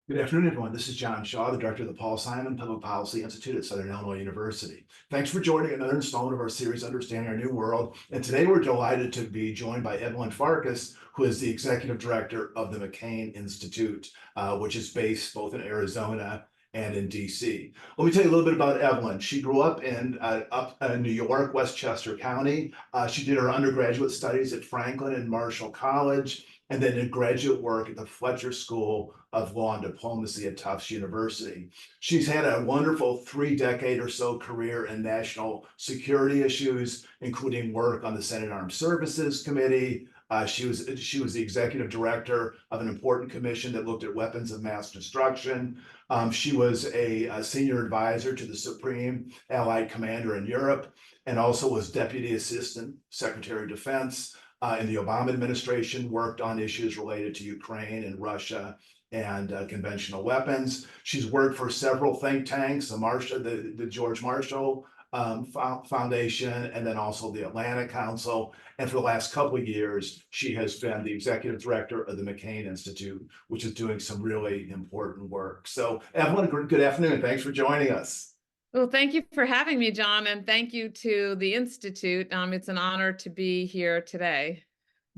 Good afternoon, everyone. This is John Shaw, the director of the Paul Simon Public Policy Institute at Southern Illinois University. Thanks for joining another installment of our series, Understanding Our New World. And today we're delighted to be joined by Evelyn Farkas, who is the executive director of the McCain Institute, which is based both in Arizona and in DC. Let me tell you a little bit about Evelyn. She grew up in New York, Westchester County. She did her undergraduate studies at Franklin and Marshall College, and then did graduate work at the Fletcher School of Law and Diplomacy at Tufts University. She's had a wonderful 3-decade or so career in national security issues, including work on the Senate Armed Services Committee. She was the executive director of an important commission that looked at weapons of mass destruction. She was a senior advisor to the Supreme Allied Commander in Europe, and also was Deputy Assistant Secretary of Defense in the Obama administration, worked on issues related to Ukraine and Russia and conventional weapons. She's worked for several think tanks, the George Marshall Foundation, and then also the Atlantic Council. And for the last couple of years, she has been the executive director of the McCain Institute, which is doing some really important work. So Evelyn, good afternoon. Thanks for joining us. Well, thank you for having me, John, and thank you to the Institute. It's an honor to be here today.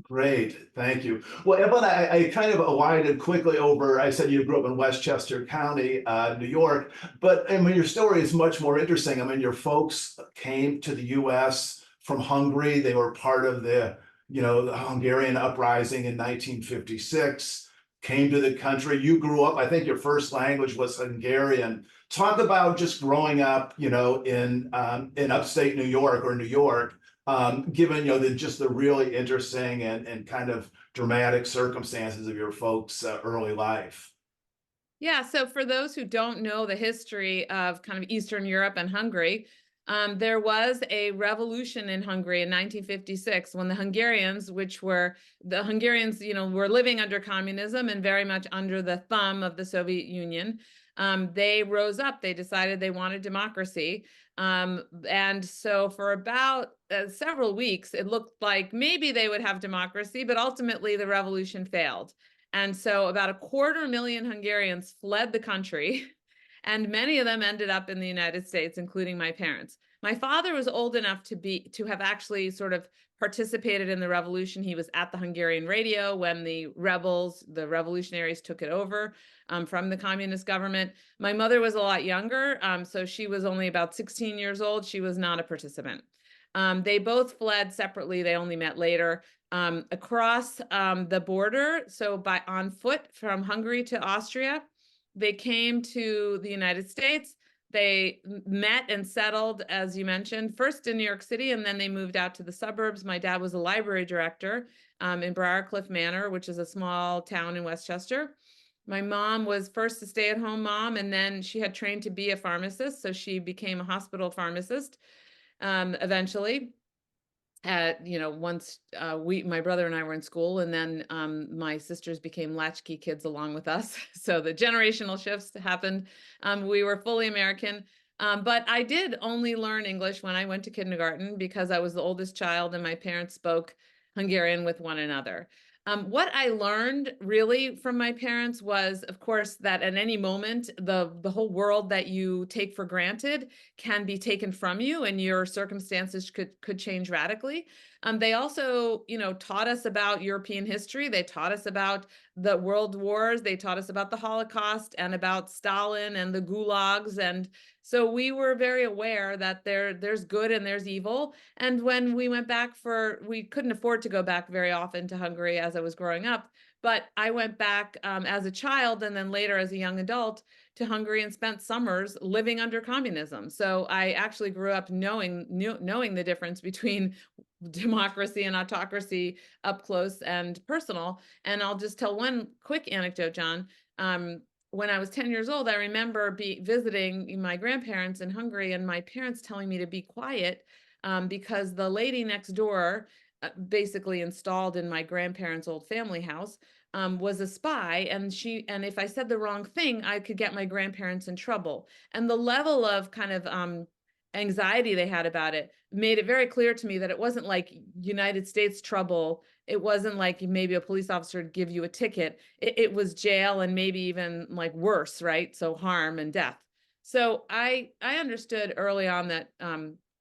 Great, thank you. Well, Evelyn, I kind of alighted quickly over, I said you grew up in Westchester County, New York, but I mean, your story is much more interesting. I mean, your folks came to the US from Hungary. They were part of the Hungarian Uprising in 1956, came to the country. You grew up, I think your first language was Hungarian. Talk about just growing up, in upstate New York or New York, given the really interesting and kind of dramatic circumstances of your folks' early life. Yeah, so for those who don't know the history of kind of Eastern Europe and Hungary, there was a revolution in Hungary in 1956 when the Hungarians, were living under communism and very much under the thumb of the Soviet Union. They rose up. They decided they wanted democracy. And so for about several weeks, it looked like maybe they would have democracy, but ultimately the revolution failed. And so about 250,000 Hungarians fled the country, and many of them ended up in the United States, including my parents. My father was old enough to have actually sort of participated in the revolution. He was at the Hungarian radio when the revolutionaries took it over from the communist government. My mother was a lot younger, so she was only about 16 years old. She was not a participant. They both fled separately. They only met later. Across the border, so on foot from Hungary to Austria, they came to the United States. They met and settled, as you mentioned, first in New York City, and then they moved out to the suburbs. My dad was a library director in Briarcliff Manor, which is a small town in Westchester. My mom was first a stay-at-home mom, and then she had trained to be a pharmacist, so she became a hospital pharmacist eventually. Once my brother and I were in school, and then my sisters became latchkey kids along with us. So the generational shifts happened. We were fully American, but I did only learn English when I went to kindergarten because I was the oldest child and my parents spoke Hungarian with one another. What I learned really from my parents was, of course, that at any moment, the whole world that you take for granted can be taken from you and your circumstances could change radically. They also, taught us about European history. They taught us about the world wars. They taught us about the Holocaust and about Stalin and the gulags. And so we were very aware that there's good and there's evil. And when we went back we couldn't afford to go back very often to Hungary as I was growing up, but I went back as a child and then later as a young adult to Hungary and spent summers living under communism. So I actually grew up knowing the difference between democracy and autocracy up close and personal. And I'll just tell one quick anecdote, John. When I was 10 years old, I remember visiting my grandparents in Hungary and my parents telling me to be quiet because the lady next door, basically installed in my grandparents' old family house, was a spy, and if I said the wrong thing, I could get my grandparents in trouble. And the level of kind of anxiety they had about it made it very clear to me that it wasn't like United States trouble. It wasn't like maybe a police officer would give you a ticket. It was jail and maybe even like worse, right? So harm and death. So I understood early on that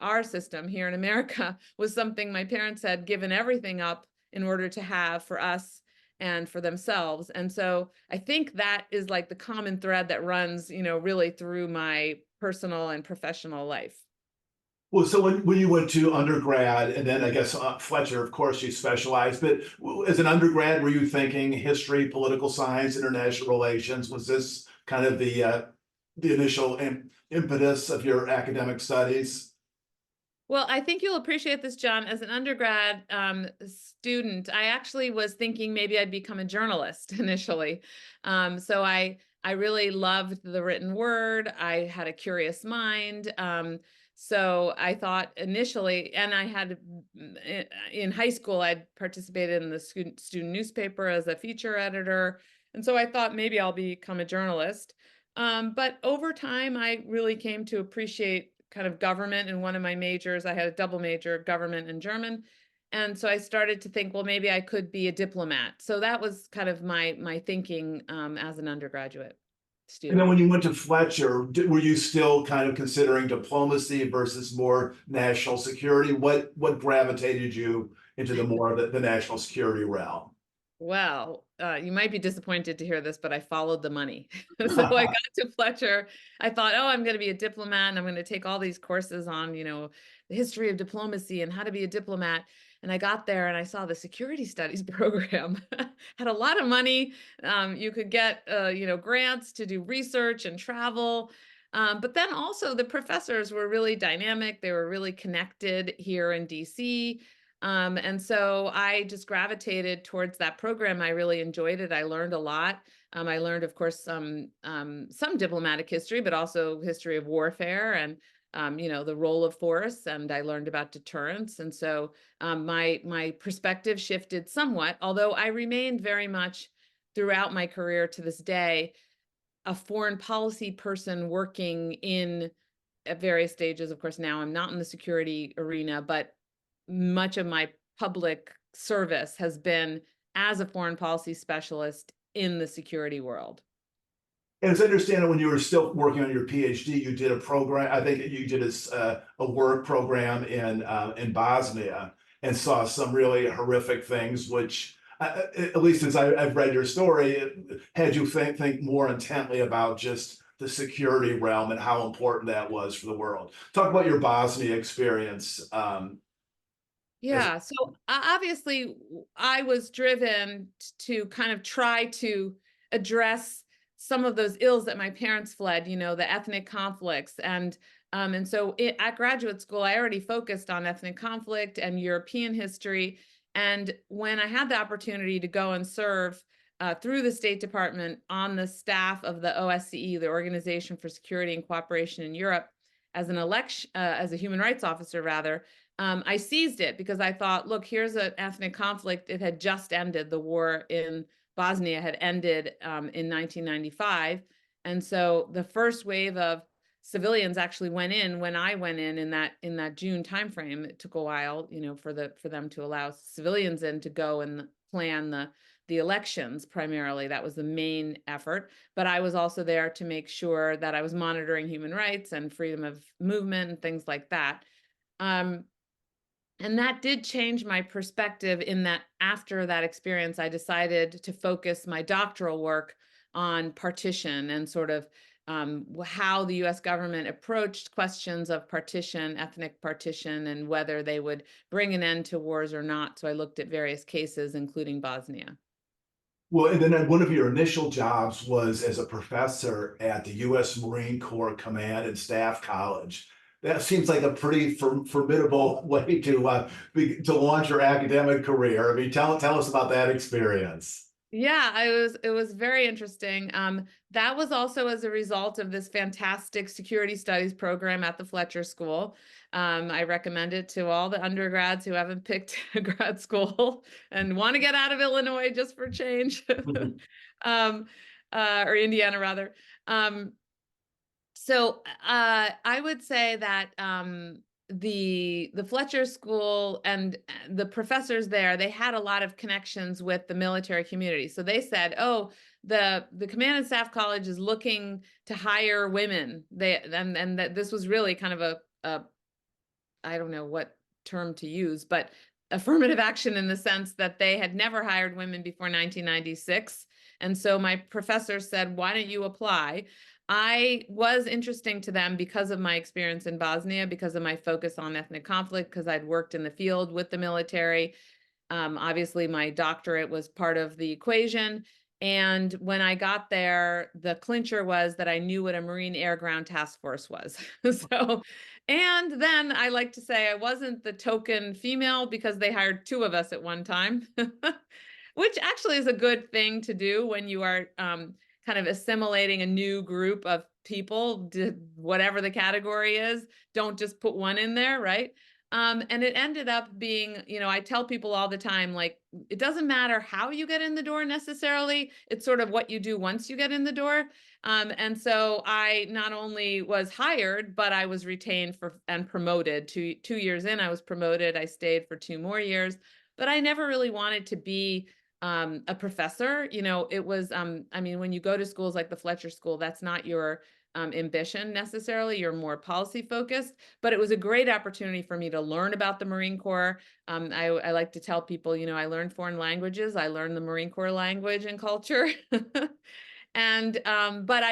our system here in America was something my parents had given everything up in order to have for us and for themselves. And so I think that is like the common thread that runs, really through my personal and professional life. Well, so when you went to undergrad and then I guess Fletcher, of course, you specialized, but as an undergrad, were you thinking history, political science, international relations? Was this kind of the initial impetus of your academic studies? Well, I think you'll appreciate this, John. As an undergrad student, I actually was thinking maybe I'd become a journalist initially. So I really loved the written word. I had a curious mind. So I thought initially, and I had in high school, I'd participated in the student newspaper as a feature editor. And so I thought maybe I'll become a journalist. But over time, I really came to appreciate kind of government in one of my majors. I had a double major, government and German. And so I started to think, well, maybe I could be a diplomat. So that was kind of my thinking as an undergraduate And then student. when you went to Fletcher, were you still kind of considering diplomacy versus more national security? What gravitated you into the more of the national security realm? Well, you might be disappointed to hear this, but I followed the money. So I got to Fletcher. I thought, oh, I'm going to be a diplomat and I'm going to take all these courses on, the history of diplomacy and how to be a diplomat. And I got there and I saw the security studies program had a lot of money. You could get, grants to do research and travel. But then also the professors were really dynamic. They were really connected here in DC. And so I just gravitated towards that program. I really enjoyed it. I learned a lot. I learned, of course, some diplomatic history, but also history of warfare and the role of force. And I learned about deterrence. And so my perspective shifted somewhat, although I remained very much throughout my career to this day a foreign policy person working in at various stages. Of course, now I'm not in the security arena, but much of my public service has been as a foreign policy specialist in the security world. And as I understand it, when you were still working on your PhD, you did a program. I think you did a work program in Bosnia and saw some really horrific things, which, at least as I've read your story, it had you think more intently about just the security realm and how important that was for the world. Talk about your Bosnia experience. As Yeah, so obviously I was driven to kind of try to address some of those ills that my parents fled, the ethnic conflicts. And so at graduate school, I already focused on ethnic conflict and European history. And when I had the opportunity to go and serve through the State Department on the staff of the OSCE, the Organization for Security and Cooperation in Europe, as as a human rights officer, rather, I seized it because I thought, look, here's an ethnic conflict. It had just ended. The war in Bosnia had ended in 1995. And so the first wave of civilians actually went in when I went in that June timeframe. It took a while, for them to allow civilians in to go and plan the elections primarily. That was the main effort. But I was also there to make sure that I was monitoring human rights and freedom of movement and things like that. And that did change my perspective in that after that experience, I decided to focus my doctoral work on partition and sort of how the US government approached questions of partition, ethnic partition, and whether they would bring an end to wars or not. So I looked at various cases, including Bosnia. Well, and then one of your initial jobs was as a professor at the U.S. Marine Corps Command and Staff College. That seems like a pretty formidable way to launch your academic career. I mean, tell us about that experience. Yeah, it was very interesting. That was also as a result of this fantastic security studies program at the Fletcher School. I recommend it to all the undergrads who haven't picked a grad school and want to get out of Illinois just for change, or Indiana rather. So I would say that the Fletcher School and the professors there, they had a lot of connections with the military community. So they said, "Oh, the Command and Staff College is looking to hire women." And that this was really kind of a I don't know what term to use, but affirmative action in the sense that they had never hired women before 1996. And so my professor said, "Why don't you apply?" I was interesting to them because of my experience in Bosnia, because of my focus on ethnic conflict, because I'd worked in the field with the military. Obviously, my doctorate was part of the equation. And when I got there, the clincher was that I knew what a Marine Air Ground Task Force was. So, and then I like to say I wasn't the token female because they hired two of us at one time, which actually is a good thing to do when you are kind of assimilating a new group of people, whatever the category is. Don't just put one in there, right? And it ended up being, I tell people all the time, like, it doesn't matter how you get in the door necessarily. It's sort of what you do once you get in the door. And so I not only was hired, but I was retained and promoted. 2 years in, I was promoted. I stayed for 2 more years, but I never really wanted to be a professor. It was, I mean, when you go to schools like the Fletcher School, that's not your ambition necessarily. You're more policy focused, but it was a great opportunity for me to learn about the Marine Corps. I like to tell people, I learned foreign languages. I learned the Marine Corps language and culture. And but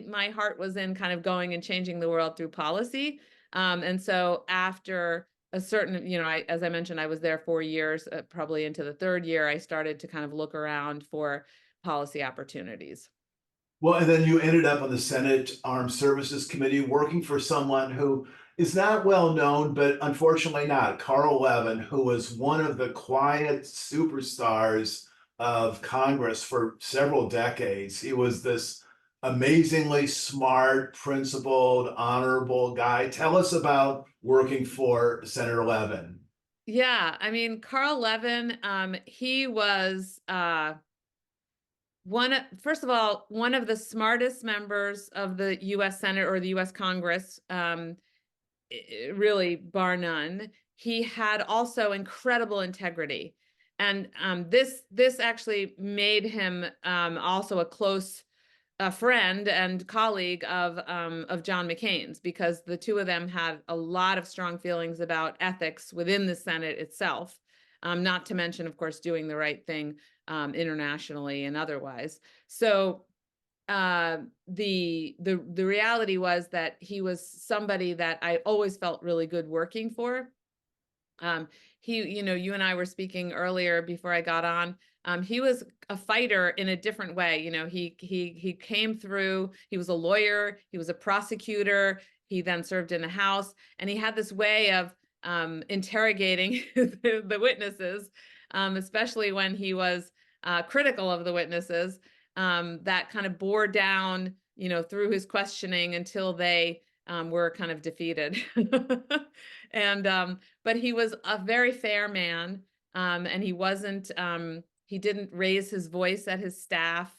my heart was in kind of going and changing the world through policy. And so after a certain, as I mentioned, I was there 4 years, probably into the third year, I started to kind of look around for policy opportunities. Well, and then you ended up on the Senate Armed Services Committee working for someone who is not well known, but unfortunately not, Carl Levin, who was one of the quiet superstars of Congress for several decades. He was this amazingly smart, principled, honorable guy. Tell us about working for Senator Levin. Yeah, I mean, Carl Levin, he was first of all, one of the smartest members of the U.S. Senate or the U.S. Congress, really bar none. He had also incredible integrity, and this actually made him also a close friend and colleague of John McCain's, because the two of them had a lot of strong feelings about ethics within the Senate itself. Not to mention, of course, doing the right thing internationally and otherwise. So the reality was that he was somebody that I always felt really good working for. You and I were speaking earlier before I got on. He was a fighter in a different way. He came through. He was a lawyer. He was a prosecutor. He then served in the House, and he had this way of interrogating the witnesses, especially when he was critical of the witnesses. That kind of bore down, through his questioning until they were kind of defeated. And but he was a very fair man, and he didn't raise his voice at his staff,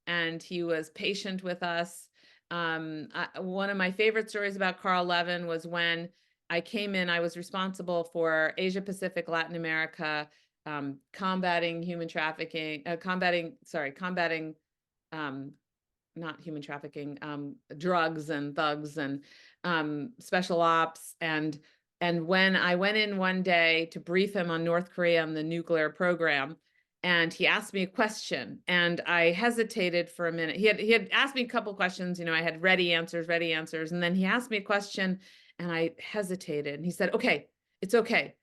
and he was patient with us. One of my favorite stories about Carl Levin was when I came in. I was responsible for Asia Pacific, Latin America, combating human trafficking, combating not human trafficking, drugs and thugs and special ops. And when I went in one day to brief him on North Korea and the nuclear program, and he asked me a question, and I hesitated for a minute. He had asked me a couple questions. I had ready answers, and then he asked me a question, and I hesitated. And he said, "Okay, it's okay.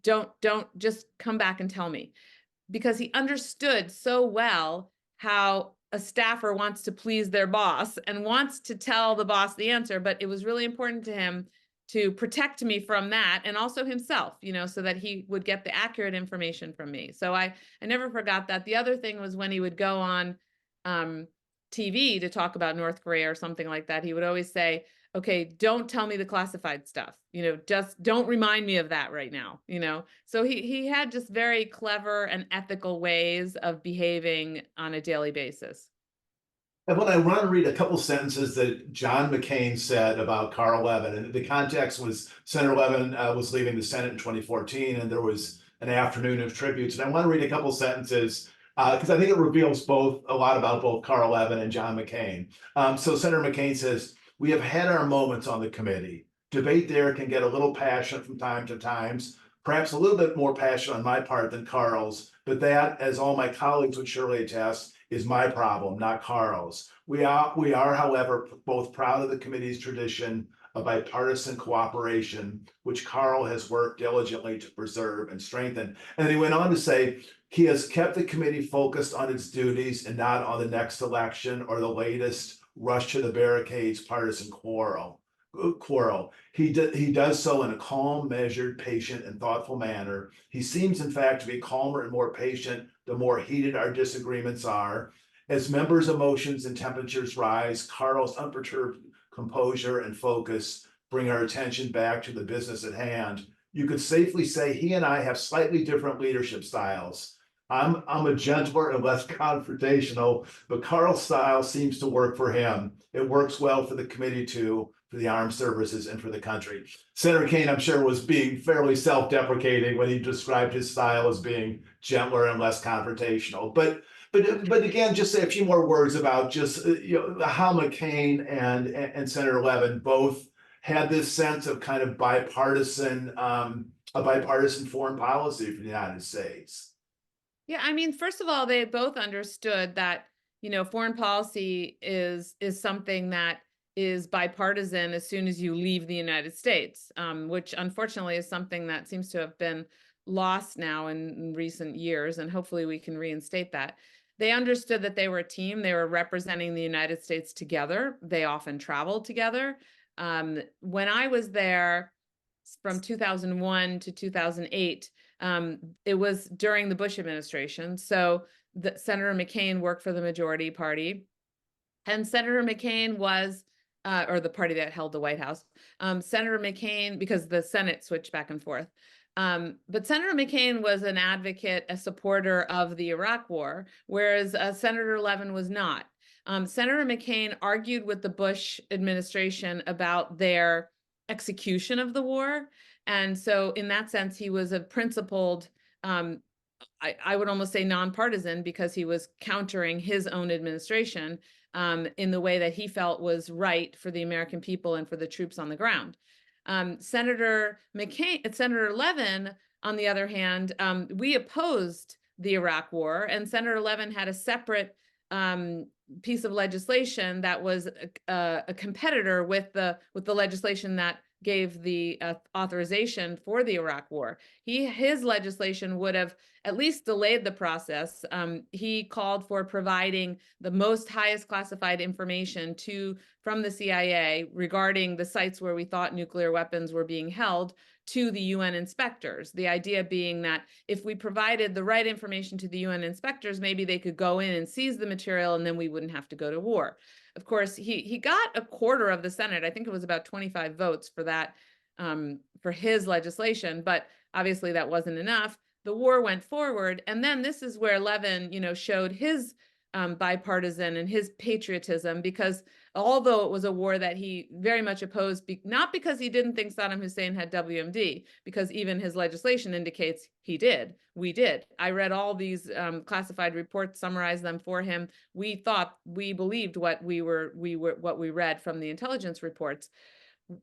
Don't just come back and tell me," because he understood so well how a staffer wants to please their boss and wants to tell the boss the answer, but it was really important to him to protect me from that, and also himself, so that he would get the accurate information from me. So I never forgot that. The other thing was when he would go on TV to talk about North Korea or something like that, he would always say, "Okay, don't tell me the classified stuff, just don't remind me of that right now." So he had just very clever and ethical ways of behaving on a daily basis. And when I want to read a couple sentences that John McCain said about Carl Levin, and the context was Senator Levin was leaving the Senate in 2014, and there was an afternoon of tributes. And I want to read a couple sentences because I think it reveals a lot about both Carl Levin and John McCain. So Senator McCain says, "We have had our moments on the committee. Debate there can get a little passionate from time to times, perhaps a little bit more passion on my part than Carl's, but that, as all my colleagues would surely attest, is my problem, not Carl's. We are, however, both proud of the committee's tradition of bipartisan cooperation, which Carl has worked diligently to preserve and strengthen." And he went on to say, "He has kept the committee focused on its duties and not on the next election or the latest rush to the barricades partisan quarrel. He does so in a calm, measured, patient, and thoughtful manner. He seems, in fact, to be calmer and more patient the more heated our disagreements are. As members' emotions and temperatures rise, Carl's unperturbed composure and focus bring our attention back to the business at hand. You could safely say he and I have slightly different leadership styles. I'm a gentler and less confrontational, but Carl's style seems to work for him. It works well for the committee too, for the armed services and for the country." Senator McCain, I'm sure, was being fairly self-deprecating when he described his style as being gentler and less confrontational. But again, just say a few more words about just how McCain and Senator Levin both had this sense of kind of bipartisan foreign policy for the United States. Yeah, I mean, first of all, they both understood that, foreign policy is something that is bipartisan as soon as you leave the United States, which unfortunately is something that seems to have been lost now in recent years, and hopefully we can reinstate that. They understood that they were a team. They were representing the United States together. They often traveled together. When I was there from 2001 to 2008, it was during the Bush administration. So Senator McCain worked for the majority party, and Senator McCain was, or the party that held the White House. Senator McCain, because the Senate switched back and forth. But Senator McCain was an advocate, a supporter of the Iraq War, whereas Senator Levin was not. Senator McCain argued with the Bush administration about their execution of the war. And so in that sense, he was a principled, I would almost say nonpartisan, because he was countering his own administration in the way that he felt was right for the American people and for the troops on the ground. Senator Levin, on the other hand, we opposed the Iraq War, and Senator Levin had a separate piece of legislation that was a competitor with the legislation that gave the authorization for the Iraq War. His legislation would have at least delayed the process. He called for providing the highest classified information from the CIA regarding the sites where we thought nuclear weapons were being held to the UN inspectors. The idea being that if we provided the right information to the UN inspectors, maybe they could go in and seize the material, and then we wouldn't have to go to war. Of course, he got a quarter of the Senate. I think it was about 25 votes for that, for his legislation, but obviously that wasn't enough. The war went forward, and then this is where Levin, showed his bipartisan and his patriotism, because although it was a war that he very much opposed, not because he didn't think Saddam Hussein had WMD, because even his legislation indicates we did. I read all these classified reports, summarized them for him. We believed what we read from the intelligence reports.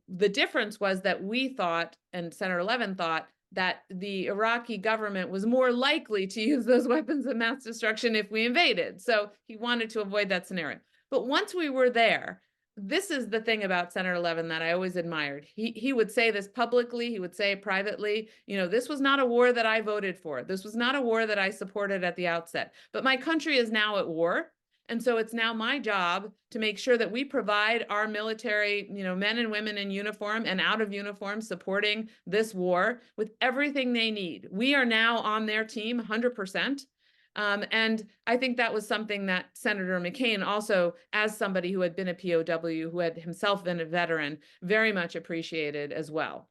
The difference was that we thought, and Senator Levin thought, that the Iraqi government was more likely to use those weapons of mass destruction if we invaded. So he wanted to avoid that scenario. But once we were there, this is the thing about Senator Levin that I always admired. He would say this publicly, he would say it privately. This was not a war that I voted for. This was not a war that I supported at the outset. But my country is now at war. And so it's now my job to make sure that we provide our military, men and women in uniform and out of uniform supporting this war with everything they need. We are now on their team 100%. And I think that was something that Senator McCain also, as somebody who had been a POW, who had himself been a veteran, very much appreciated as well.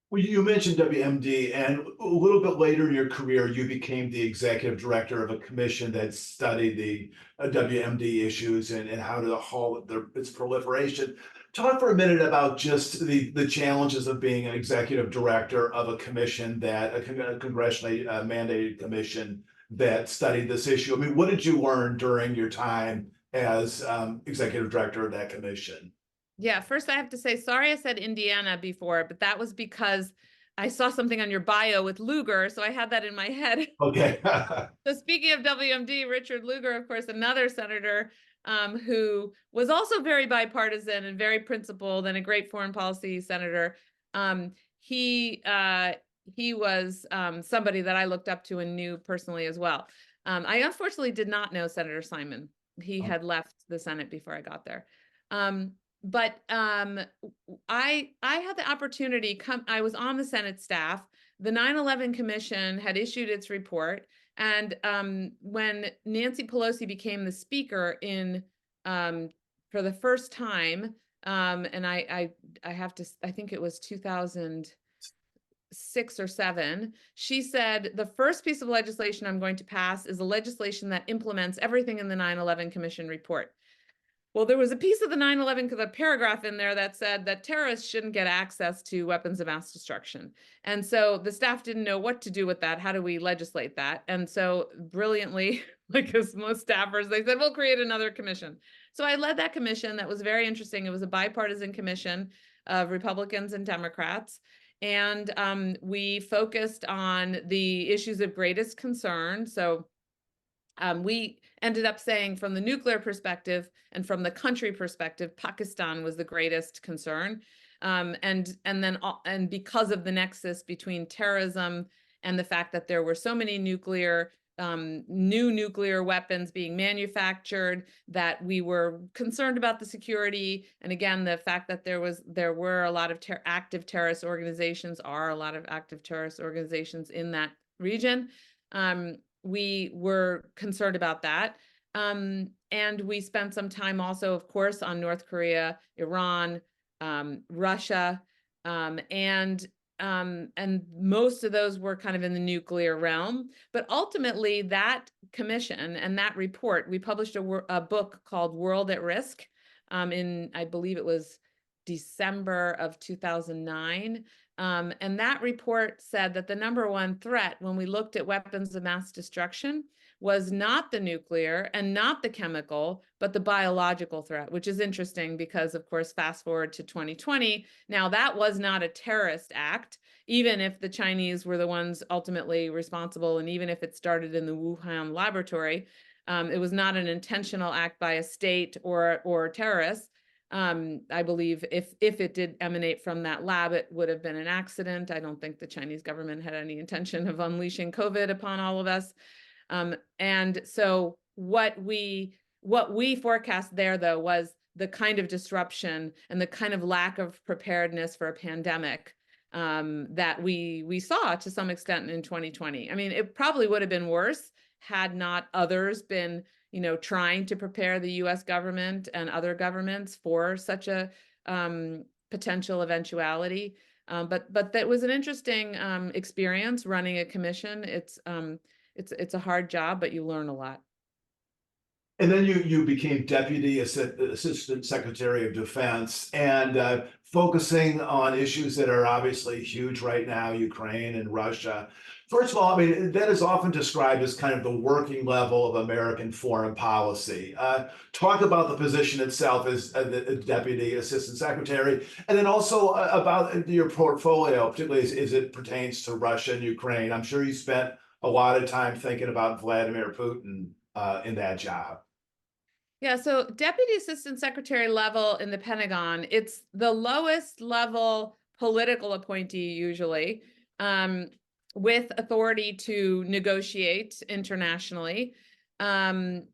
Well, you mentioned WMD, and a little bit later in your career, you became the executive director of a commission that studied the WMD issues and how to halt its proliferation. Talk for a minute about just the challenges of being an executive director of a commission a congressionally mandated commission that studied this issue. I mean, what did you learn during your time as executive director of that commission? Yeah, first I have to say, sorry I said Indiana before, but that was because I saw something on your bio with Lugar, so I had that in my head. Okay. So speaking of WMD, Richard Lugar, of course, another senator who was also very bipartisan and very principled and a great foreign policy senator. Um, he uh, he was somebody that I looked up to and knew personally as well. I unfortunately did not know Senator Simon. He had left the Senate before I got there. Um, but I had the opportunity. I was on the Senate staff. The 9/11 Commission had issued its report, and when Nancy Pelosi became the speaker for the first time, and I have to, I think it was 2006 or 7, she said, the first piece of legislation I'm going to pass is a legislation that implements everything in the 9/11 Commission report. Well, there was a piece of the 9/11 paragraph in there that said that terrorists shouldn't get access to weapons of mass destruction. And so the staff didn't know what to do with that. How do we legislate that? And so brilliantly, like as most staffers, they said, we'll create another commission. So I led that commission. That was very interesting. It was a bipartisan commission of Republicans and Democrats. And we focused on the issues of greatest concern. So we ended up saying from the nuclear perspective and from the country perspective, Pakistan was the greatest concern. And because of the nexus between terrorism and the fact that there were so many new nuclear weapons being manufactured, that we were concerned about the security. And again, the fact that there were a lot of active terrorist organizations, are a lot of active terrorist organizations in that region. We were concerned about that. And we spent some time also, of course, on North Korea, Iran, Russia, and most of those were kind of in the nuclear realm. But ultimately, that commission and that report, we published a book called World at Risk in, I believe it was December of 2009. And that report said that the number one threat when we looked at weapons of mass destruction was not the nuclear and not the chemical, but the biological threat, which is interesting because, of course, fast forward to 2020. Now, that was not a terrorist act, even if the Chinese were the ones ultimately responsible, and even if it started in the Wuhan laboratory. It was not an intentional act by a state or terrorists. I believe if it did emanate from that lab, it would have been an accident. I don't think the Chinese government had any intention of unleashing COVID upon all of us. And so what we forecast there, though, was the kind of disruption and the kind of lack of preparedness for a pandemic that we saw to some extent in 2020. I mean, it probably would have been worse had not others been trying to prepare the U.S. government and other governments for such a potential eventuality. But that was an interesting experience running a commission. It's a hard job, but you learn a lot. And then you became Deputy Assistant Secretary of Defense, and focusing on issues that are obviously huge right now, Ukraine and Russia. First of all, I mean, that is often described as kind of the working level of American foreign policy. Talk about the position itself as the Deputy Assistant Secretary, and then also about your portfolio, particularly as it pertains to Russia and Ukraine. I'm sure you spent a lot of time thinking about Vladimir Putin in that job. Yeah, so Deputy Assistant Secretary level in the Pentagon, it's the lowest level political appointee usually, with authority to negotiate internationally. But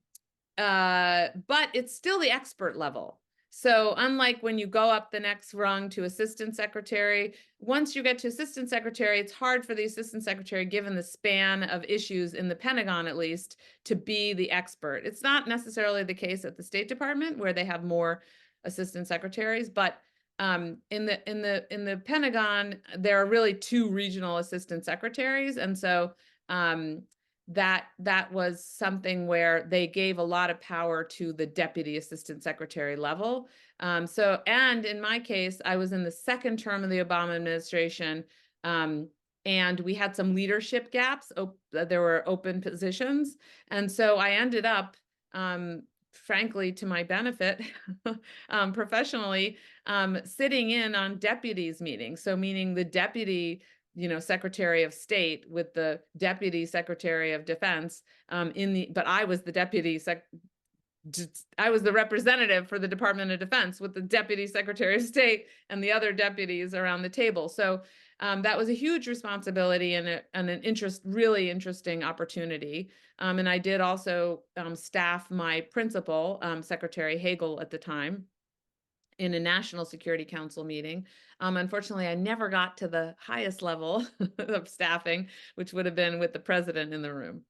it's still the expert level. So unlike when you go up the next rung to assistant secretary, once you get to assistant secretary, it's hard for the assistant secretary, given the span of issues in the Pentagon, at least, to be the expert. It's not necessarily the case at the State Department, where they have more assistant secretaries, but In the Pentagon, there are really two regional assistant secretaries, and so that was something where they gave a lot of power to the deputy assistant secretary level. And in my case, I was in the second term of the Obama administration, and we had some leadership gaps. There were open positions, and so I ended up, frankly, to my benefit, professionally, sitting in on deputies meetings. So meaning the deputy, Secretary of State with the Deputy Secretary of Defense, but I was the I was the representative for the Department of Defense with the Deputy Secretary of State and the other deputies around the table. So that was a huge responsibility and an really interesting opportunity. And I did also staff my principal, Secretary Hagel at the time, in a National Security Council meeting. Unfortunately, I never got to the highest level of staffing, which would have been with the president in the room.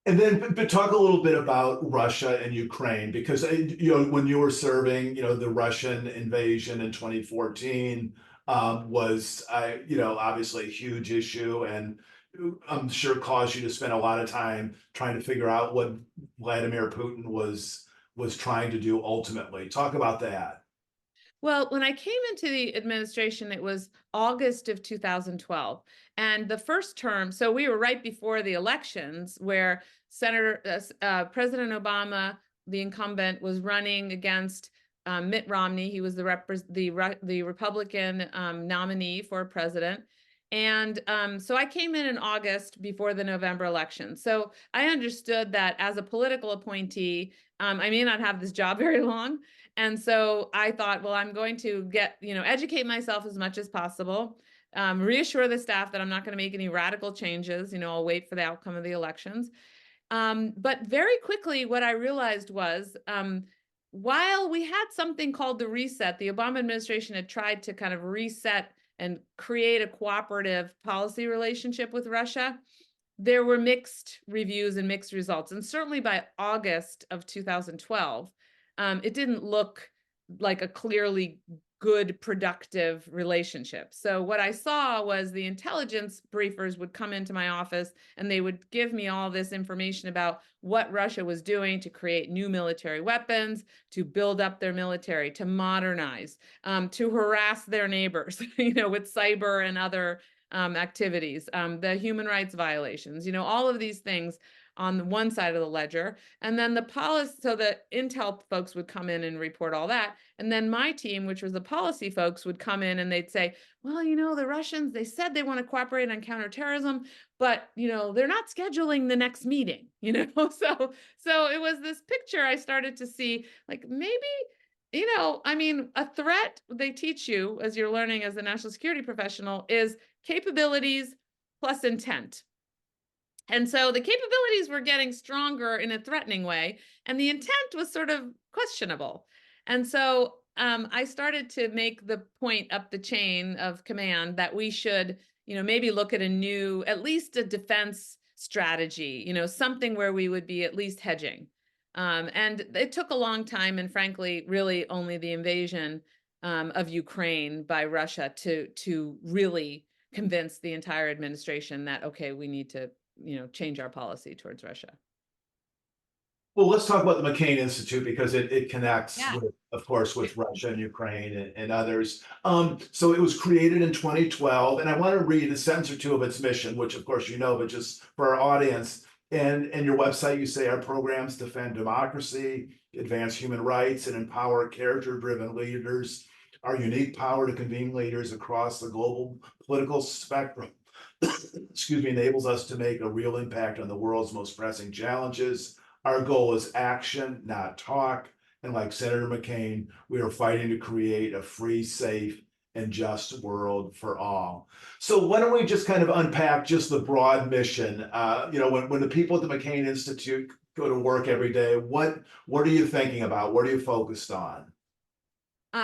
And then, but talk a little bit about Russia and Ukraine, because when you were serving, the Russian invasion in 2014 was, obviously a huge issue, and I'm sure caused you to spend a lot of time trying to figure out what Vladimir Putin was trying to do ultimately. Talk about that. Well, when I came into the administration, it was August of 2012. And the first term, so we were right before the elections where President Obama, the incumbent, was running against Mitt Romney. He was the Republican nominee for president. And so I came in August before the November election. So I understood that as a political appointee, I may not have this job very long. And so I thought, well, I'm going to educate myself as much as possible, reassure the staff that I'm not going to make any radical changes. I'll wait for the outcome of the elections. But very quickly, what I realized was, while we had something called the reset, the Obama administration had tried to kind of reset and create a cooperative policy relationship with Russia, there were mixed reviews and mixed results. And certainly by August of 2012, it didn't look like a clearly good, productive relationship. So what I saw was the intelligence briefers would come into my office and they would give me all this information about what Russia was doing to create new military weapons, to build up their military, to modernize, to harass their neighbors, with cyber and other activities, the human rights violations, all of these things on one side of the ledger. And then the policy, so the intel folks would come in and report all that. And then my team, which was the policy folks, would come in and they'd say, well, the Russians, they said they want to cooperate on counterterrorism, but, they're not scheduling the next meeting, So it was this picture I started to see, like maybe, a threat they teach you as you're learning as a national security professional is capabilities plus intent. And so the capabilities were getting stronger in a threatening way, and the intent was sort of questionable. And so I started to make the point up the chain of command that we should, maybe look at at least a defense strategy, something where we would be at least hedging. And it took a long time, and frankly, really only the invasion of Ukraine by Russia to really convince the entire administration that, okay, we need to change our policy towards Russia. Well, let's talk about the McCain Institute, because it connects, Yeah. of course, with Russia and Ukraine and others. So it was created in 2012, and I want to read a sentence or two of its mission, which of course but just for our audience. And your website, you say our programs defend democracy, advance human rights, and empower character-driven leaders. Our unique power to convene leaders across the global political spectrum enables us to make a real impact on the world's most pressing challenges. Our goal is action, not talk. And like Senator McCain, we are fighting to create a free, safe, and just world for all. So why don't we just kind of unpack just the broad mission? When the people at the McCain Institute go to work every day, what are you thinking about? What are you focused on?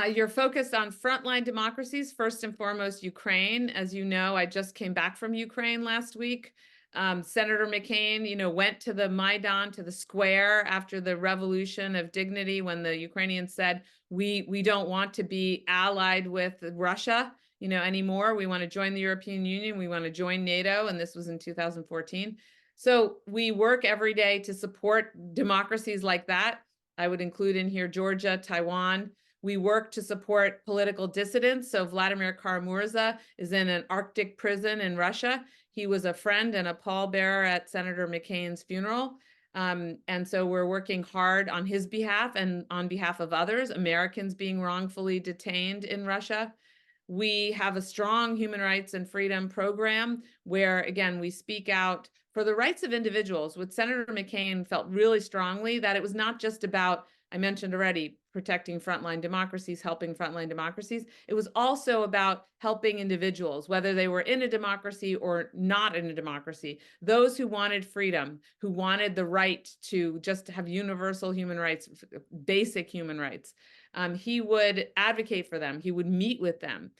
You're focused on frontline democracies, first and foremost, Ukraine. As you know, I just came back from Ukraine last week. Senator McCain, went to the Maidan, to the square after the Revolution of Dignity, when the Ukrainians said, we don't want to be allied with Russia, anymore. We want to join the European Union. We want to join NATO. And this was in 2014. So we work every day to support democracies like that. I would include in here Georgia, Taiwan. We work to support political dissidents. So Vladimir Kara-Murza is in an Arctic prison in Russia. He was a friend and a pallbearer at Senator McCain's funeral. And so we're working hard on his behalf and on behalf of others, Americans being wrongfully detained in Russia. We have a strong human rights and freedom program where, again, we speak out for the rights of individuals. With Senator McCain felt really strongly that it was not just about, I mentioned already, protecting frontline democracies, helping frontline democracies. It was also about helping individuals, whether they were in a democracy or not in a democracy, those who wanted freedom, who wanted the right to just have universal human rights, basic human rights. He would advocate for them. He would meet with them,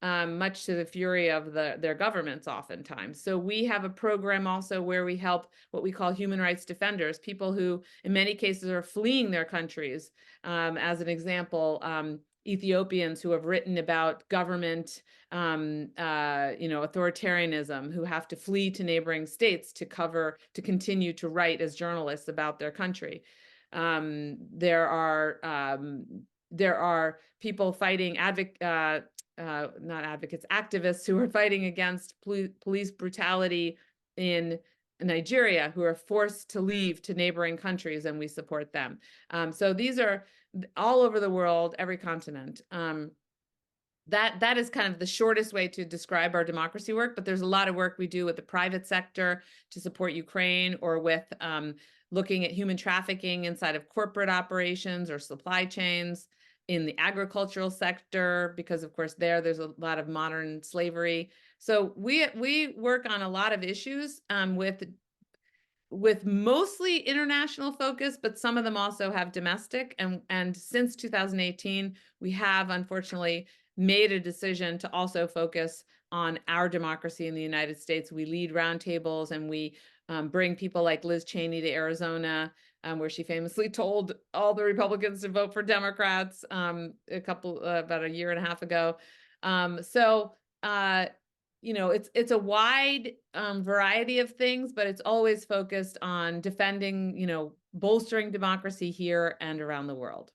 much to the fury of their governments oftentimes. So we have a program also where we help what we call human rights defenders, people who in many cases are fleeing their countries. As an example, Ethiopians who have written about government, authoritarianism, who have to flee to neighboring states to continue to write as journalists about their country. There are people fighting, activists who are fighting against police brutality in Nigeria, who are forced to leave to neighboring countries, and we support them. So these are all over the world, every continent. That is kind of the shortest way to describe our democracy work, but there's a lot of work we do with the private sector to support Ukraine, or with looking at human trafficking inside of corporate operations or supply chains, in the agricultural sector, because of course there's a lot of modern slavery. So we work on a lot of issues with mostly international focus, but some of them also have domestic. And since 2018, we have unfortunately made a decision to also focus on our democracy in the United States. We lead roundtables, and we bring people like Liz Cheney to Arizona, where she famously told all the Republicans to vote for Democrats about a year and a half ago. It's a wide variety of things, but it's always focused on defending, bolstering democracy here and around the world.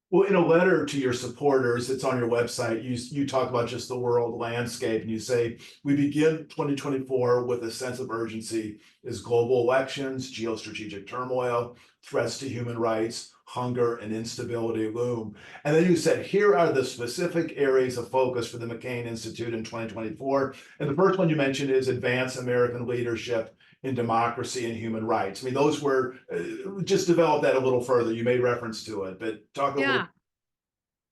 Well, in a letter to your supporters, it's on your website, you talk about just the world landscape, and you say, we begin 2024 with a sense of urgency as global elections, geostrategic turmoil, threats to human rights, hunger, and instability loom. And then you said, here are the specific areas of focus for the McCain Institute in 2024. And the first one you mentioned is advance American leadership in democracy and human rights. I mean, those were, just develop that a little further. You made reference to it, but talk a little.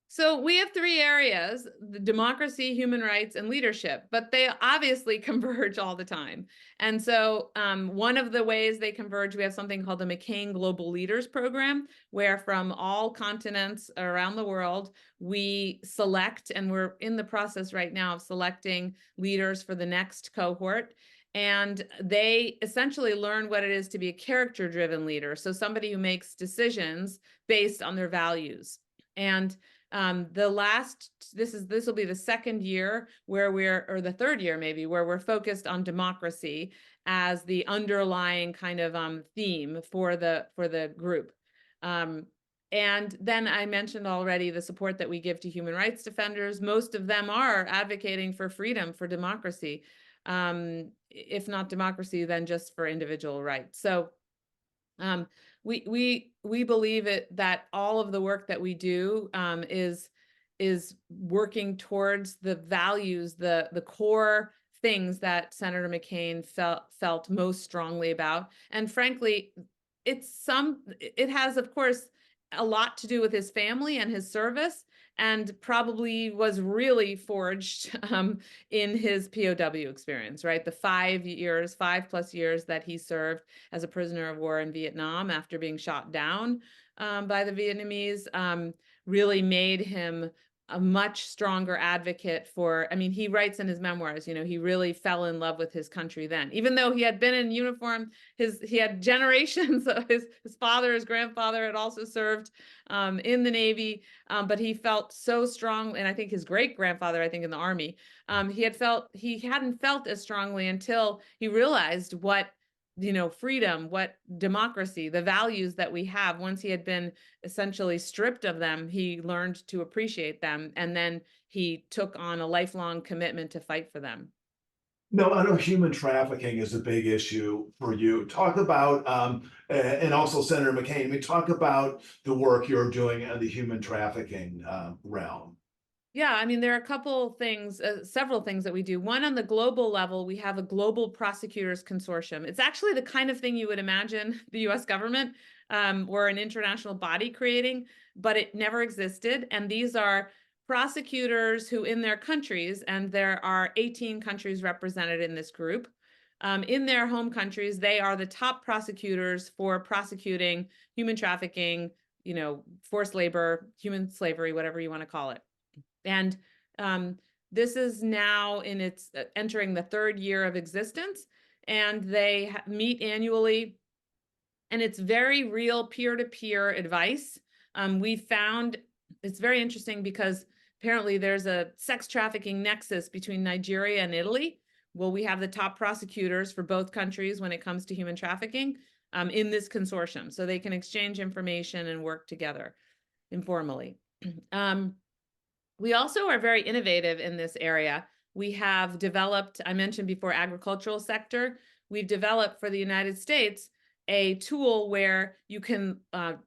So we have three areas: the democracy, human rights, and leadership, but they obviously converge all the time. And so one of the ways they converge, we have something called the McCain Global Leaders Program, where from all continents around the world, we select, and we're in the process right now of selecting leaders for the next cohort. And they essentially learn what it is to be a character-driven leader. So somebody who makes decisions based on their values. And this will be the second year or the third year maybe, where we're focused on democracy as the underlying kind of theme for the group. And then I mentioned already the support that we give to human rights defenders. Most of them are advocating for freedom, for democracy. If not democracy, then just for individual rights. So we believe that all of the work that we do is working towards the values, the core things that Senator McCain felt most strongly about. And frankly, it has, of course, a lot to do with his family and his service, and probably was really forged in his POW experience, right? The 5+ years that he served as a prisoner of war in Vietnam after being shot down by the Vietnamese really made him a much stronger advocate for, I mean, he writes in his memoirs, he really fell in love with his country then. Even though he had been in uniform, he had generations of his father, his grandfather had also served in the Navy, but he felt so strong, and I think his great-grandfather, I think, in the Army, he hadn't felt as strongly until he realized what freedom, what democracy, the values that we have. Once he had been essentially stripped of them, he learned to appreciate them. And then he took on a lifelong commitment to fight for them. No, I know human trafficking is a big issue for you. Talk about, and also Senator McCain, talk about the work you're doing in the human trafficking realm. Yeah, I mean, there are a couple things, several things that we do. One, on the global level, we have a global prosecutors consortium. It's actually the kind of thing you would imagine the US government or an international body creating, but it never existed. And these are prosecutors who in their countries, and there are 18 countries represented in this group, in their home countries, they are the top prosecutors for prosecuting human trafficking, forced labor, human slavery, whatever you want to call it. And this is now in its entering the third year of existence, and they meet annually, and it's very real peer-to-peer advice. We found it's very interesting because apparently there's a sex trafficking nexus between Nigeria and Italy. Well, we have the top prosecutors for both countries when it comes to human trafficking in this consortium, so they can exchange information and work together informally. We also are very innovative in this area. We have developed, I mentioned before, agricultural sector. We've developed for the United States a tool where you can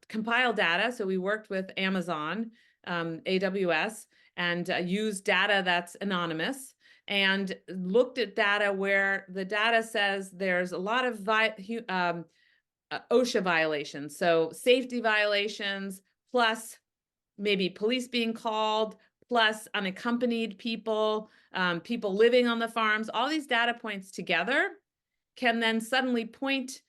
compile data. So we worked with Amazon, AWS, and used data that's anonymous, and looked at data where the data says there's a lot of OSHA violations, so safety violations, plus maybe police being called, plus unaccompanied people, people living on the farms. All these data points together can then suddenly point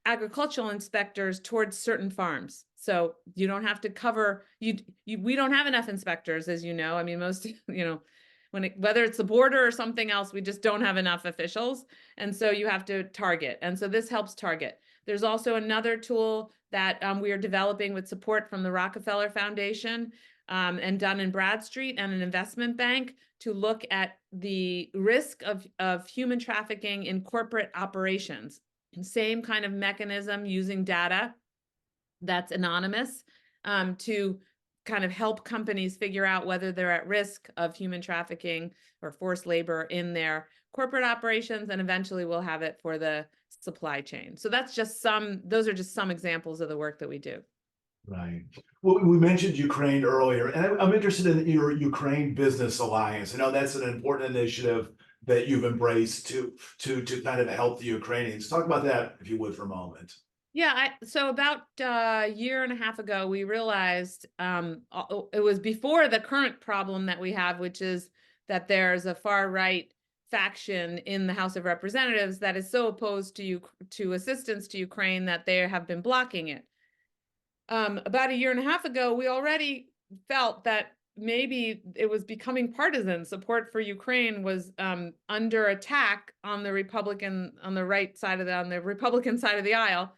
agricultural inspectors towards certain farms. So you don't have to cover, we don't have enough inspectors, as you know. I mean, most, whether it's the border or something else, we just don't have enough officials. And so you have to target. And so this helps target. There's also another tool that we are developing with support from the Rockefeller Foundation and Dun & Bradstreet and an investment bank to look at the risk of human trafficking in corporate operations. Same kind of mechanism using data that's anonymous to kind of help companies figure out whether they're at risk of human trafficking or forced labor in their corporate operations, and eventually we'll have it for the supply chain. So that's just those are just some examples of the work that we do. Right. Well, we mentioned Ukraine earlier, and I'm interested in your Ukraine Business Alliance. I know that's an important initiative that you've embraced to kind of help the Ukrainians. Talk about that, if you would, for a moment. Yeah, so about a year and a half ago, we realized it was before the current problem that we have, which is that there's a far-right faction in the House of Representatives that is so opposed to assistance to Ukraine that they have been blocking it. About a year and a half ago, we already felt that maybe it was becoming partisan. Support for Ukraine was under attack on the Republican side of the aisle.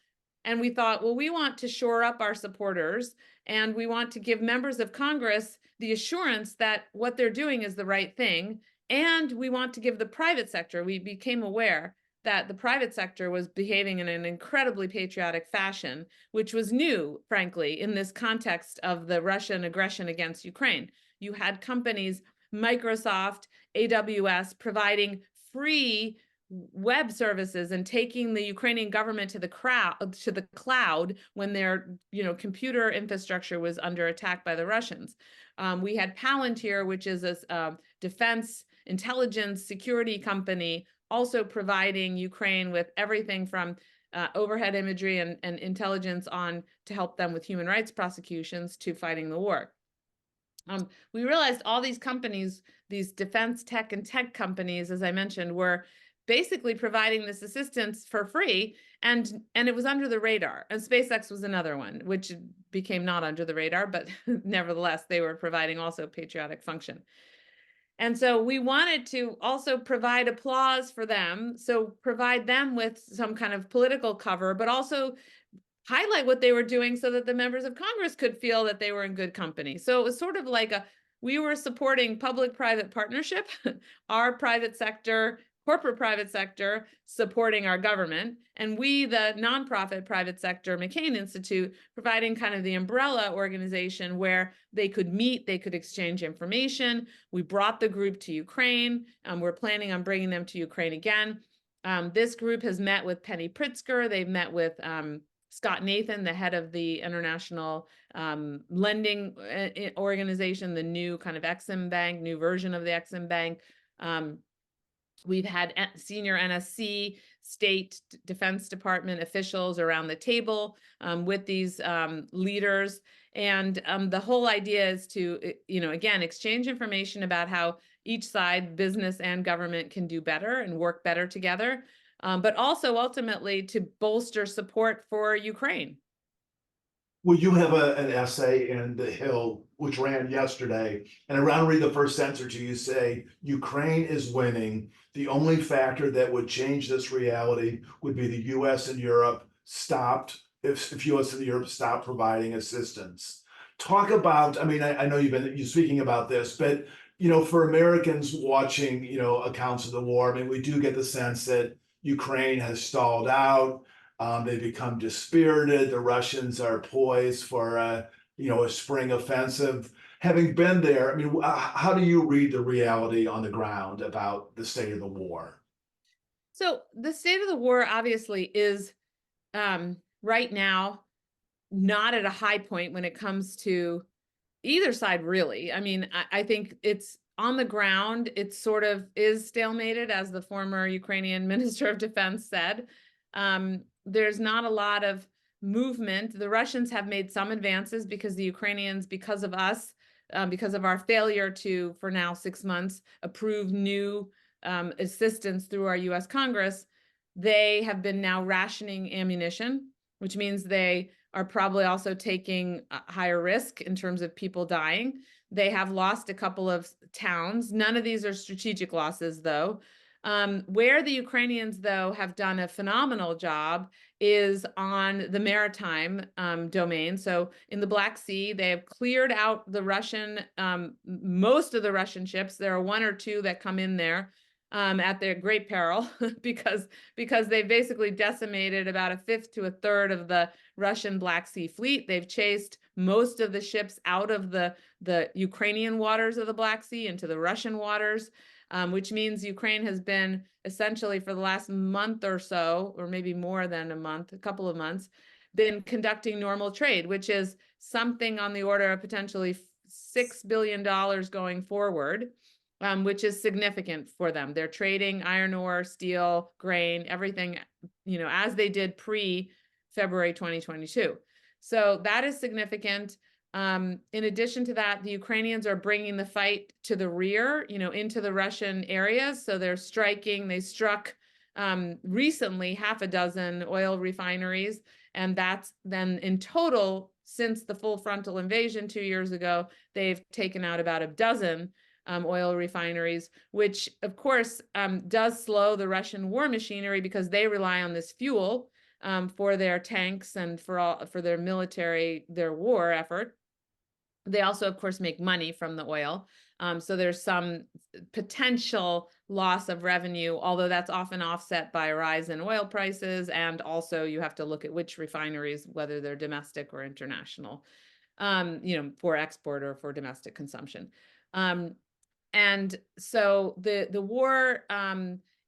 And we thought, well, we want to shore up our supporters, and we want to give members of Congress the assurance that what they're doing is the right thing. And we want to give the private sector, we became aware that the private sector was behaving in an incredibly patriotic fashion, which was new, frankly, in this context of the Russian aggression against Ukraine. You had companies, Microsoft, AWS, providing free web services and taking the Ukrainian government to the cloud when their computer infrastructure was under attack by the Russians. We had Palantir, which is a defense intelligence security company, also providing Ukraine with everything from overhead imagery and intelligence to help them with human rights prosecutions to fighting the war. We realized all these companies, these defense tech and tech companies, as I mentioned, were basically providing this assistance for free, and it was under the radar. And SpaceX was another one, which became not under the radar, but nevertheless, they were providing also patriotic function. And so we wanted to also provide applause for them, so provide them with some kind of political cover, but also highlight what they were doing so that the members of Congress could feel that they were in good company. So it was sort of like we were supporting public-private partnership, our private sector, corporate private sector supporting our government, and we, the nonprofit private sector, McCain Institute, providing kind of the umbrella organization where they could meet, they could exchange information. We brought the group to Ukraine. We're planning on bringing them to Ukraine again. This group has met with Penny Pritzker. They've met with Scott Nathan, the head of the International Lending Organization, the new kind of Exim Bank, new version of the Exim Bank. We've had senior NSC, State Defense Department officials around the table with these leaders. And the whole idea is to, again, exchange information about how each side, business and government, can do better and work better together, but also ultimately to bolster support for Ukraine. Well, you have an essay in The Hill, which ran yesterday, and around read the first sentence or two, you say, Ukraine is winning. The only factor that would change this reality would be the US and Europe if US and Europe stopped providing assistance. Talk about, I mean, I know you're speaking about this, but, for Americans watching, accounts of the war, I mean, we do get the sense that Ukraine has stalled out. They become dispirited. The Russians are poised for a spring offensive. Having been there, I mean, how do you read the reality on the ground about the state of the war? So the state of the war obviously is right now not at a high point when it comes to either side, really. I mean, I think it's on the ground, it sort of is stalemated, as the former Ukrainian Minister of Defense said. There's not a lot of movement. The Russians have made some advances because the Ukrainians, because of us, because of our failure to, for now 6 months, approve new assistance through our US Congress, they have been now rationing ammunition, which means they are probably also taking a higher risk in terms of people dying. They have lost a couple of towns. None of these are strategic losses, though. Where the Ukrainians, though, have done a phenomenal job is on the maritime domain. So in the Black Sea, they have cleared out the Russian, most of the Russian ships. There are one or two that come in there at their great peril because they basically decimated about a fifth to a third of the Russian Black Sea fleet. They've chased most of the ships out of the Ukrainian waters of the Black Sea into the Russian waters. Which means Ukraine has been essentially for the last month or so, or maybe more than a month, a couple of months, been conducting normal trade, which is something on the order of potentially $6 billion going forward, which is significant for them. They're trading iron ore, steel, grain, everything, as they did pre-February 2022. So that is significant. In addition to that, the Ukrainians are bringing the fight to the rear, into the Russian areas. So they're striking. They struck recently 6 oil refineries. And that's then in total, since the full frontal invasion 2 years ago, they've taken out about 12 oil refineries, which of course does slow the Russian war machinery because they rely on this fuel for their tanks and for their military, their war effort. They also, of course, make money from the oil. So there's some potential loss of revenue, although that's often offset by a rise in oil prices. And also you have to look at which refineries, whether they're domestic or international, for export or for domestic consumption. And so the war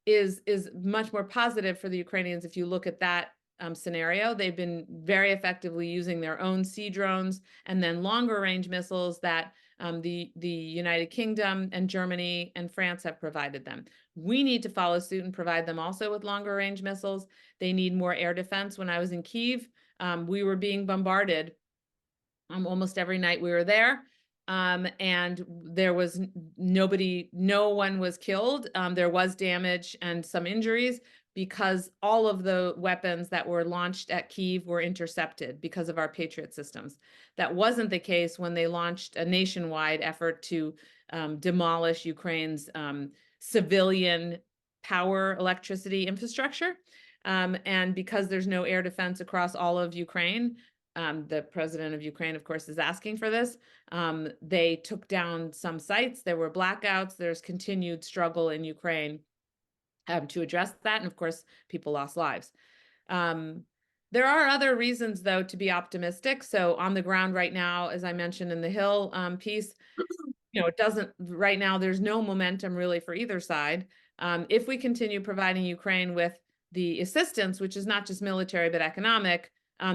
is much more positive for the Ukrainians if you look at that scenario. They've been very effectively using their own sea drones and then longer range missiles that the United Kingdom and Germany and France have provided them. We need to follow suit and provide them also with longer range missiles. They need more air defense. When I was in Kyiv, we were being bombarded almost every night we were there. And there was no one was killed. There was damage and some injuries because all of the weapons that were launched at Kyiv were intercepted because of our Patriot systems. That wasn't the case when they launched a nationwide effort to demolish Ukraine's civilian power electricity infrastructure. And because there's no air defense across all of Ukraine, the president of Ukraine, of course, is asking for this. They took down some sites. There were blackouts. There's continued struggle in Ukraine to address that. And of course, people lost lives. There are other reasons, though, to be optimistic. So on the ground right now, as I mentioned in the Hill piece, it doesn't, right now, there's no momentum really for either side. If we continue providing Ukraine with the assistance, which is not just military, but economic,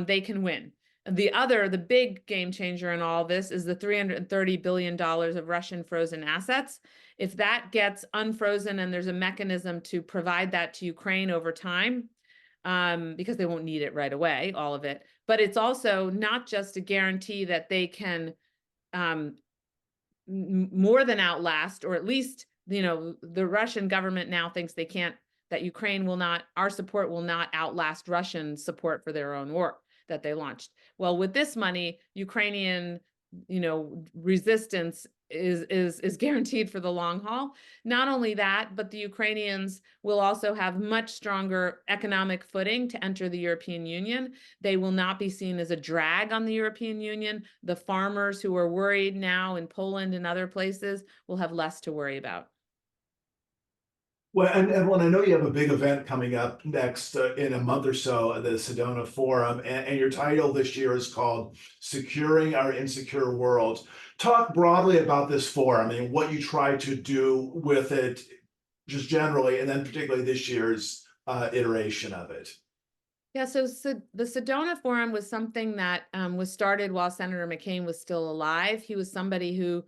they can win. The big game changer in all this is the $330 billion of Russian frozen assets. If that gets unfrozen and there's a mechanism to provide that to Ukraine over time, because they won't need it right away, all of it, but it's also not just a guarantee that they can more than outlast, or at least, the Russian government now thinks they can't, that Ukraine will not, our support will not outlast Russian support for their own war that they launched. Well, with this money, Ukrainian, resistance is guaranteed for the long haul. Not only that, but the Ukrainians will also have much stronger economic footing to enter the European Union. They will not be seen as a drag on the European Union. The farmers who are worried now in Poland and other places will have less to worry about. Well, and Evelyn, I know you have a big event coming up next in a month or so at the Sedona Forum, and your title this year is called Securing Our Insecure World. Talk broadly about this forum and what you try to do with it, just generally, and then particularly this year's iteration of it. Yeah, so the Sedona Forum was something that was started while Senator McCain was still alive. He was somebody who,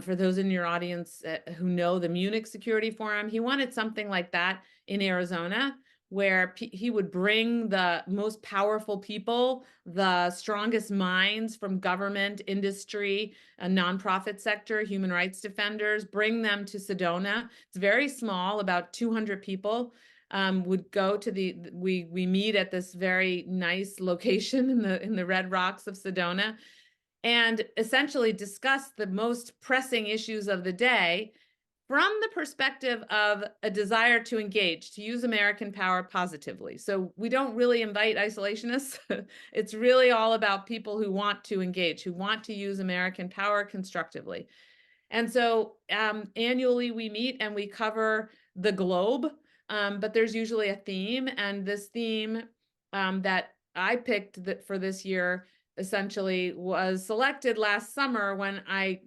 for those in your audience who know the Munich Security Forum, he wanted something like that in Arizona, where he would bring the most powerful people, the strongest minds from government, industry, nonprofit sector, human rights defenders, bring them to Sedona. It's very small, about 200 people. Would go to we meet at this very nice location in the Red Rocks of Sedona, and essentially discuss the most pressing issues of the day from the perspective of a desire to engage, to use American power positively. So we don't really invite isolationists. It's really all about people who want to engage, who want to use American power constructively. And so annually we meet and we cover the globe, but there's usually a theme. And this theme that I picked for this year essentially was selected last summer when I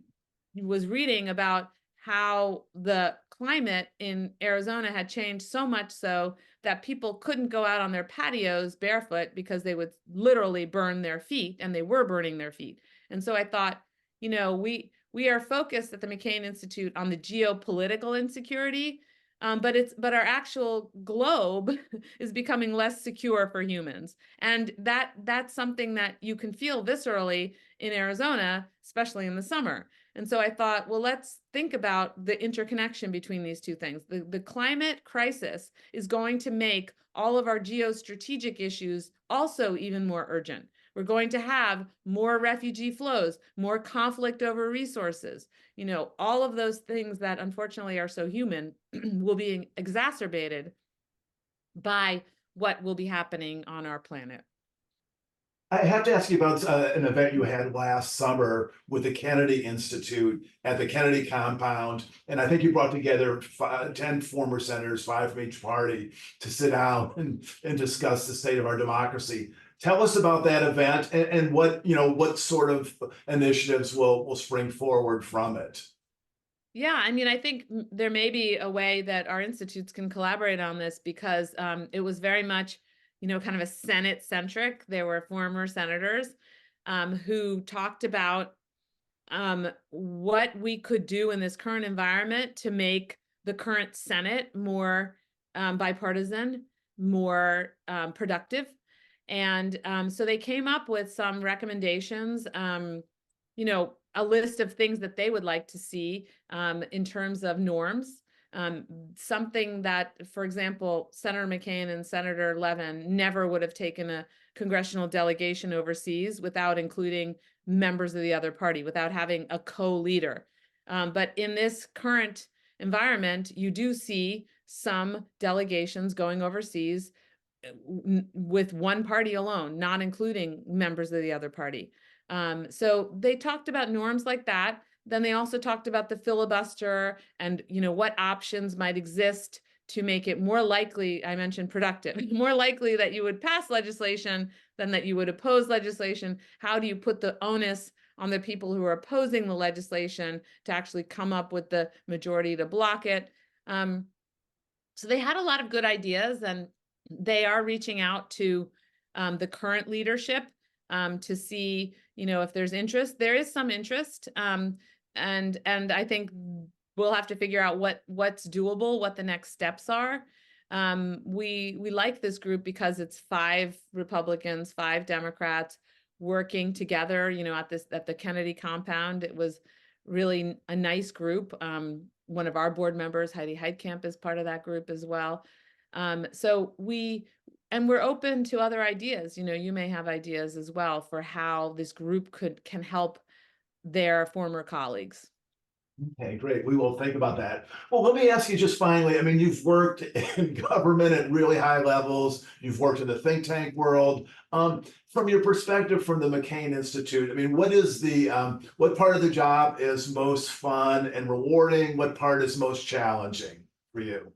was reading about how the climate in Arizona had changed so much so that people couldn't go out on their patios barefoot because they would literally burn their feet, and they were burning their feet. And so I thought, we are focused at the McCain Institute on the geopolitical insecurity, but our actual globe is becoming less secure for humans, and that's something that you can feel viscerally in Arizona, especially in the summer. And so I thought, well, let's think about the interconnection between these two things. The climate crisis is going to make all of our geostrategic issues also even more urgent. We're going to have more refugee flows, more conflict over resources. All of those things that unfortunately are so human will be exacerbated by what will be happening on our planet. I have to ask you about an event you had last summer with the Kennedy Institute at the Kennedy compound. And I think you brought together 10 former senators, 5 from each party, to sit down and discuss the state of our democracy. Tell us about that event and what sort of initiatives will spring forward from it. Yeah, I think there may be a way that our institutes can collaborate on this, because it was very much kind of a Senate centric. There were former senators who talked about what we could do in this current environment to make the current Senate more bipartisan, more productive. And so they came up with some recommendations. a list of things that they would like to see in terms of norms. Something that, for example, Senator McCain and Senator Levin never would have taken a congressional delegation overseas without including members of the other party, without having a co-leader. But in this current environment, you do see some delegations going overseas with one party alone, not including members of the other party. So they talked about norms like that. Then they also talked about the filibuster and, what options might exist to make it more likely, I mentioned productive, more likely that you would pass legislation than that you would oppose legislation. How do you put the onus on the people who are opposing the legislation to actually come up with the majority to block it? So they had a lot of good ideas, and they are reaching out to the current leadership to see, if there's interest. There is some interest, and I think we'll have to figure out what's doable, what the next steps are. We like this group because it's 5 Republicans, 5 Democrats working together, at the Kennedy compound. It was really a nice group. One of our board members, Heidi Heitkamp, is part of that group as well. So we're open to other ideas. You may have ideas as well for how this group can help their former colleagues. Okay, great. We will think about that. Well, let me ask you just finally, I mean, you've worked in government at really high levels. You've worked in the think tank world. From your perspective from the McCain Institute, I mean, what part of the job is most fun and rewarding? What part is most challenging for you?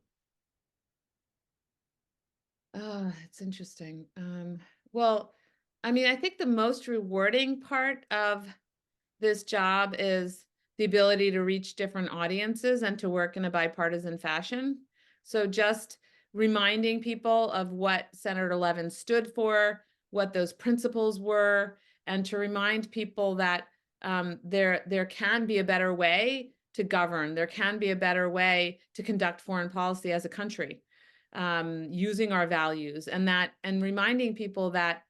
Oh, it's interesting. Well, I mean, I think the most rewarding part of this job is the ability to reach different audiences and to work in a bipartisan fashion. So just reminding people of what Senator Levin stood for, what those principles were, and to remind people that there can be a better way to govern. There can be a better way to conduct foreign policy as a country, using our values, and reminding people that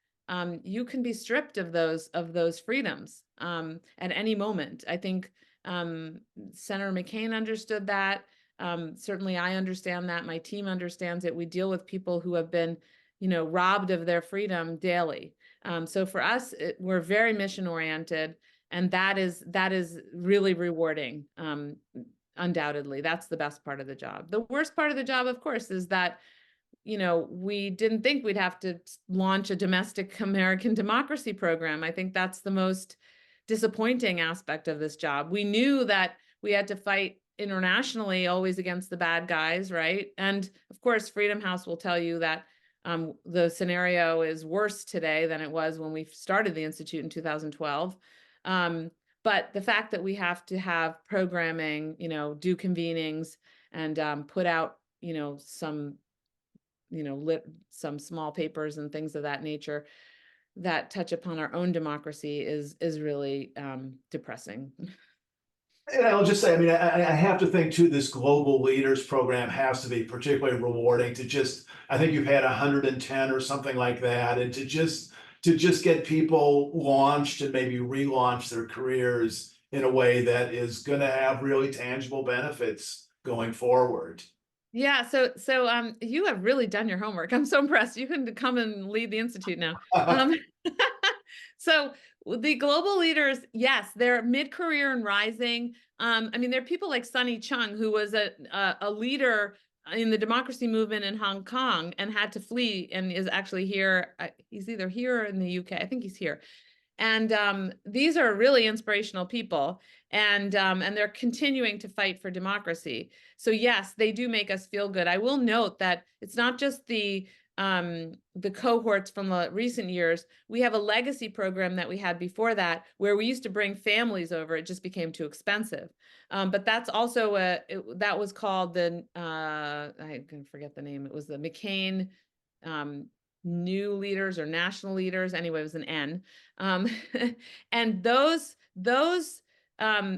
you can be stripped of those freedoms at any moment. I think Senator McCain understood that. Certainly, I understand that. My team understands it. We deal with people who have been, robbed of their freedom daily. So for us, we're very mission oriented, and that is really rewarding. Undoubtedly, that's the best part of the job. The worst part of the job, of course, is that we didn't think we'd have to launch a domestic American democracy program. I think that's the most disappointing aspect of this job. We knew that we had to fight internationally always against the bad guys, right? And of course, Freedom House will tell you that the scenario is worse today than it was when we started the Institute in 2012. But the fact that we have to have programming, do convenings and put out, some small papers and things of that nature that touch upon our own democracy is really depressing. And I'll just say, I mean, I have to think too, this Global Leaders Program has to be particularly rewarding I think you've had 110 or something like that, and to just get people launched and maybe relaunch their careers in a way that is going to have really tangible benefits going forward. Yeah, so you have really done your homework. I'm so impressed. You can come and lead the Institute now. So the global leaders, yes, they're mid-career and rising. I mean, there are people like Sunny Chung, who was a leader in the democracy movement in Hong Kong and had to flee and is actually here. He's either here or in the UK. I think he's here. And these are really inspirational people, and they're continuing to fight for democracy. So yes, they do make us feel good. I will note that it's not just the cohorts from the recent years. We have a legacy program that we had before that, where we used to bring families over. It just became too expensive. But that's also that was called the I can forget the name. It was the McCain New Leaders or National Leaders. Anyway, it was an N. And those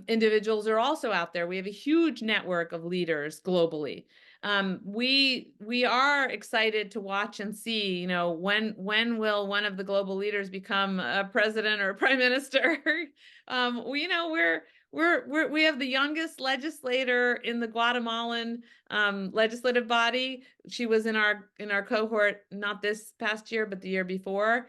individuals are also out there. We have a huge network of leaders globally. We are excited to watch and see, when will one of the global leaders become a president or a prime minister? We have the youngest legislator in the Guatemalan legislative body. She was in our cohort, not this past year, but the year before.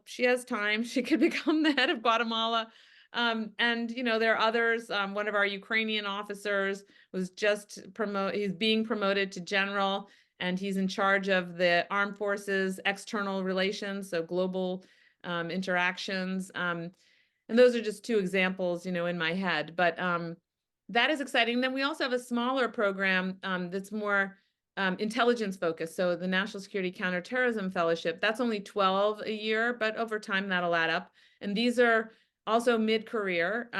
She has time. She could become the head of Guatemala. And there are others. One of our Ukrainian officers was he's being promoted to general, and he's in charge of the armed forces external relations, so global interactions. And those are just two examples, in my head. But that is exciting. Then we also have a smaller program that's more intelligence focused. So the National Security Counterterrorism Fellowship, that's only 12 a year, but over time that'll add up. And these are also mid-career.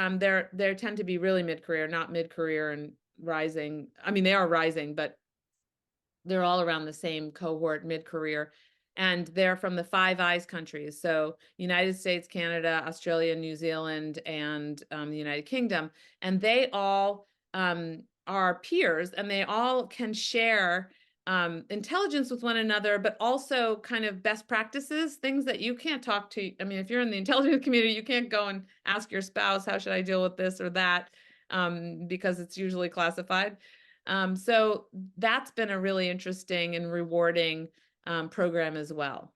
They tend to be really mid-career, not mid-career and rising. I mean, they are rising, but they're all around the same cohort, mid-career. And they're from the Five Eyes countries. So United States, Canada, Australia, New Zealand, and the United Kingdom. And they all are peers, and they all can share intelligence with one another, but also kind of best practices, things that you can't talk to. I mean, if you're in the intelligence community, you can't go and ask your spouse, how should I deal with this or that? Because it's usually classified. So that's been a really interesting and rewarding program as well.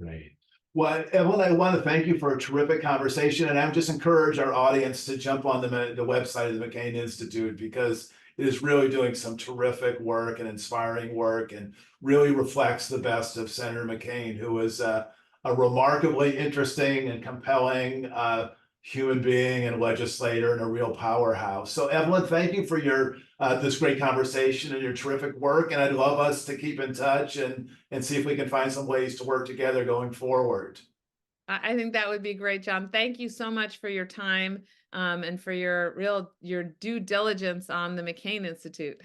Great. Well, Evelyn, I want to thank you for a terrific conversation, and I'm just encourage our audience to jump on the website of the McCain Institute, because it is really doing some terrific work and inspiring work, and really reflects the best of Senator McCain, who is a remarkably interesting and compelling human being and legislator and a real powerhouse. So Evelyn, thank you for your this great conversation and your terrific work. And I'd love us to keep in touch and see if we can find some ways to work together going forward. I think that would be great, John. Thank you so much for your time and for your due diligence on the McCain Institute.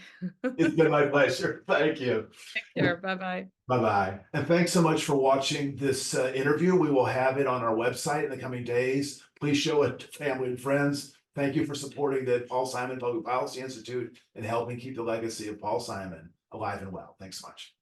It's been my pleasure. Thank you. Take care. Bye-bye. Bye-bye. And thanks so much for watching this interview. We will have it on our website in the coming days. Please show it to family and friends. Thank you for supporting the Paul Simon Public Policy Institute and helping keep the legacy of Paul Simon alive and well. Thanks so much.